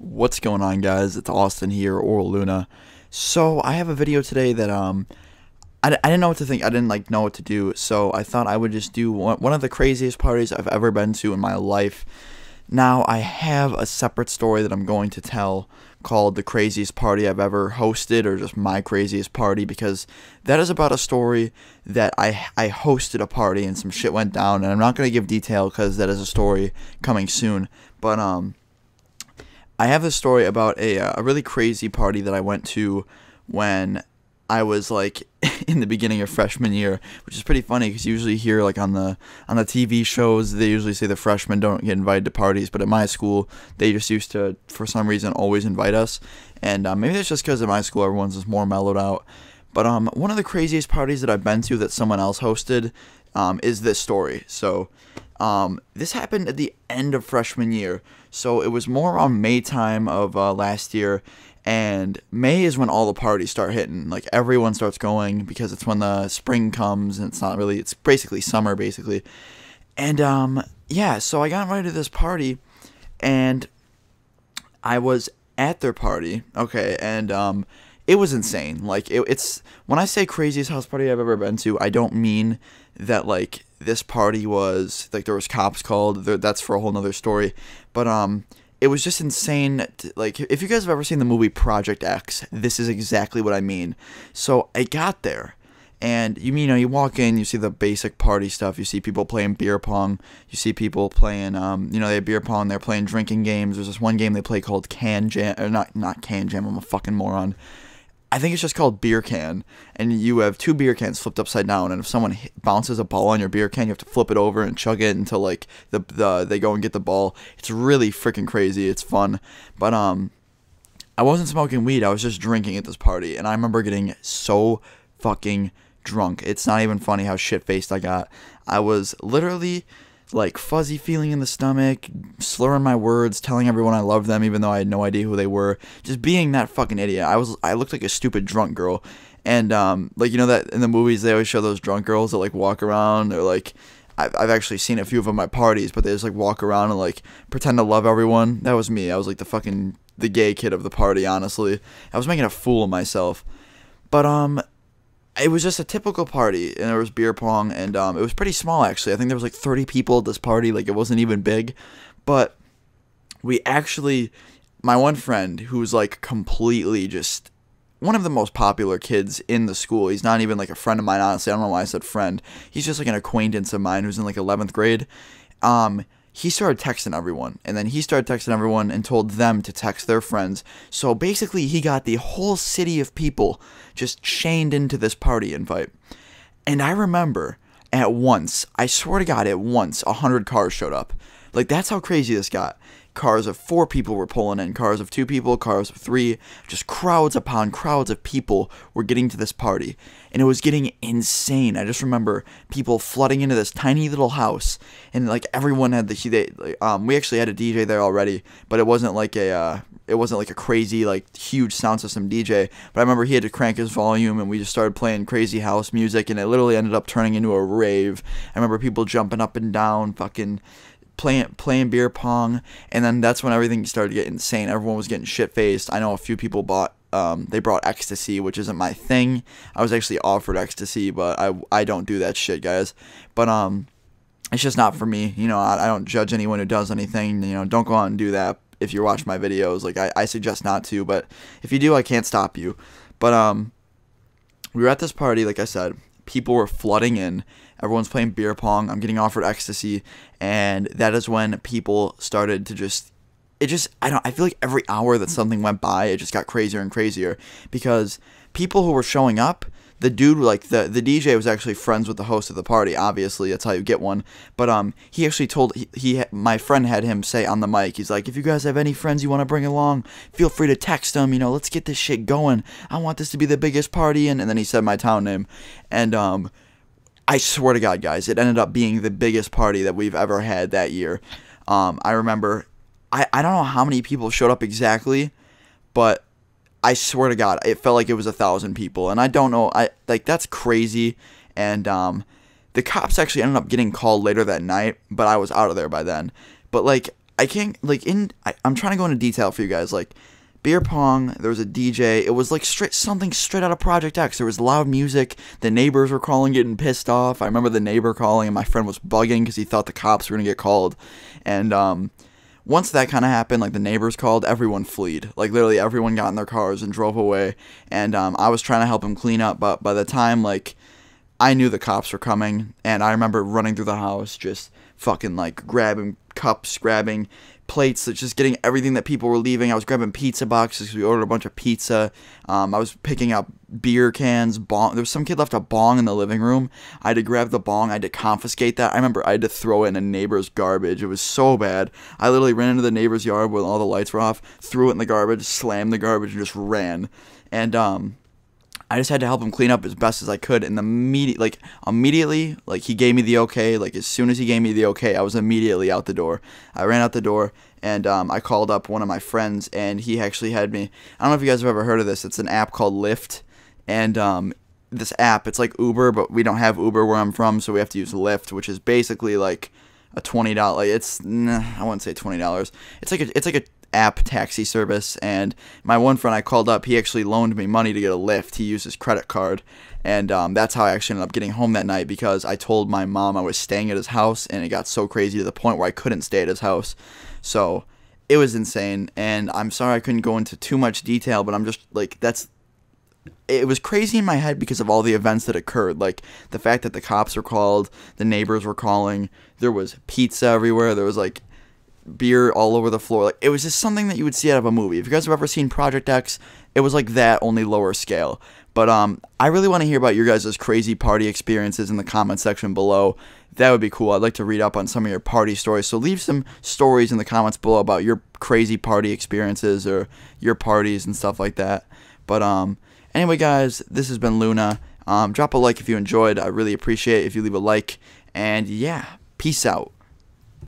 What's going on, guys? It's Austin here, or Luna. So I have a video today that I didn't know what to think. I didn't know what to do. So I thought I would just do one of the craziest parties I've ever been to in my life. Now I have a separate story that I'm going to tell called the craziest party I've ever hosted, or just my craziest party, because that is about a story that I hosted a party and some shit went down, and I'm not going to give detail because that is a story coming soon. But I have this story about a really crazy party that I went to when I was in the beginning of freshman year, which is pretty funny because you usually hear on the TV shows they usually say the freshmen don't get invited to parties, but at my school they just used to, for some reason, always invite us, and maybe that's just because at my school everyone's just more mellowed out. But one of the craziest parties that I've been to that someone else hosted is this story. So this happened at the end of freshman year, so it was more around May time of last year. And May is when all the parties start hitting. Everyone starts going because it's when the spring comes, and it's basically summer, basically. And, yeah, so I got invited to this party, and I was at their party, okay, and, it was insane. It's, when I say craziest house party I've ever been to, I don't mean that, this party was, there was cops called, that's for a whole nother story, but, it was just insane. If you guys have ever seen the movie Project X, this is exactly what I mean. So I got there, and you walk in, you see the basic party stuff. You see people playing beer pong. You see people playing, they have beer pong. They're playing drinking games. There's this one game they play called Can Jam, or not Can Jam. I'm a fucking moron. I think it's just called Beer Can, and you have two beer cans flipped upside down, and if someone bounces a ball on your beer can, you have to flip it over and chug it until they go and get the ball. It's really freaking crazy. It's fun, but I wasn't smoking weed. I was just drinking at this party, and I remember getting so fucking drunk. It's not even funny how shit-faced I got. I was literally fuzzy feeling in the stomach, slurring my words, telling everyone I loved them even though I had no idea who they were, just being that fucking idiot. I looked like a stupid drunk girl, and that in the movies they always show those drunk girls that walk around, or I've actually seen a few of them at parties, but they just walk around and pretend to love everyone. That was me. I was the gay kid of the party, honestly. I was making a fool of myself. But it was just a typical party, and there was beer pong, and it was pretty small, actually. I think there was 30 people at this party. It wasn't even big, but my one friend, who's completely just one of the most popular kids in the school. He's not even a friend of mine, honestly. I don't know why I said friend. He's just an acquaintance of mine who's in 11th grade. He started texting everyone, and then he started texting everyone and told them to text their friends. So basically, he got the whole city of people just chained into this party invite. And I remember at once, I swear to God, at once, 100 cars showed up. That's how crazy this got. Cars of 4 people were pulling in, cars of 2 people, cars of 3, just crowds upon crowds of people were getting to this party, and it was getting insane. I just remember people flooding into this tiny little house, and everyone had we actually had a DJ there already, but it wasn't a crazy huge sound system DJ, but I remember he had to crank his volume, and we just started playing crazy house music, and it literally ended up turning into a rave. I remember people jumping up and down, fucking playing beer pong, and then that's when everything started to get insane. Everyone was getting shit-faced. I know a few people brought ecstasy, which isn't my thing. I was actually offered ecstasy, but I don't do that shit, guys. But it's just not for me. I don't judge anyone who does anything. Don't go out and do that if you're watching my videos. I suggest not to, but if you do, I can't stop you. But we were at this party, like I said. People were flooding in. Everyone's playing beer pong. I'm getting offered ecstasy, and that is when people started to I feel like every hour that something went by, it just got crazier and crazier, because people who were showing up, the dude, the DJ was actually friends with the host of the party. Obviously, that's how you get one. But he actually told my friend had him say on the mic, he's like, if you guys have any friends you want to bring along, feel free to text them. Let's get this shit going. I want this to be the biggest party. And then he said my town name, and I swear to God, guys, it ended up being the biggest party that we've ever had that year. I remember, I don't know how many people showed up exactly, but I swear to God, it felt like it was 1,000 people, and I don't know, that's crazy, and the cops actually ended up getting called later that night, but I was out of there by then. But I can't like I'm trying to go into detail for you guys. Like beer pong, there was a DJ. It was like something straight out of Project X. There was loud music. The neighbors were calling, getting pissed off. I remember the neighbor calling, and my friend was bugging because he thought the cops were gonna get called. And once that kind of happened, like the neighbors called, everyone fled. Like literally everyone got in their cars and drove away. And I was trying to help him clean up, but by the time like I knew the cops were coming, and I remember running through the house, just fucking like grabbing cups, grabbing plates, just getting everything that people were leaving. I was grabbing pizza boxes because we ordered a bunch of pizza. I was picking up beer cans, bong. There was some kid left a bong in the living room. I had to grab the bong. I had to confiscate that. I remember I had to throw it in a neighbor's garbage. It was so bad. I literally ran into the neighbor's yard when all the lights were off, threw it in the garbage, slammed the garbage, and just ran. And I just had to help him clean up as best as I could, and immediately, like he gave me the okay. Like as soon as he gave me the okay, I was immediately out the door. I ran out the door, and I called up one of my friends, and he actually had me. I don't know if you guys have ever heard of this. It's an app called Lyft, and this app, it's like Uber, but we don't have Uber where I'm from, so we have to use Lyft, which is basically like a $20. I wouldn't say $20. It's like a app taxi service. And my one friend I called up, he actually loaned me money to get a Lyft. He used his credit card, and that's how I actually ended up getting home that night, because I told my mom I was staying at his house, and it got so crazy to the point where I couldn't stay at his house. So it was insane, and I'm sorry I couldn't go into too much detail, but I'm just like, it was crazy in my head because of all the events that occurred. Like the fact that the cops were called, the neighbors were calling, there was pizza everywhere, there was like beer all over the floor. Like it was just something that you would see out of a movie. If you guys have ever seen Project X, it was like that, only lower scale. But I really want to hear about your guys' crazy party experiences in the comment section below. That would be cool. I'd like to read up on some of your party stories. So leave some stories in the comments below about your crazy party experiences or your parties and stuff like that. But anyway, guys, this has been Luna. Drop a like if you enjoyed. I really appreciate it if you leave a like. And yeah, peace out.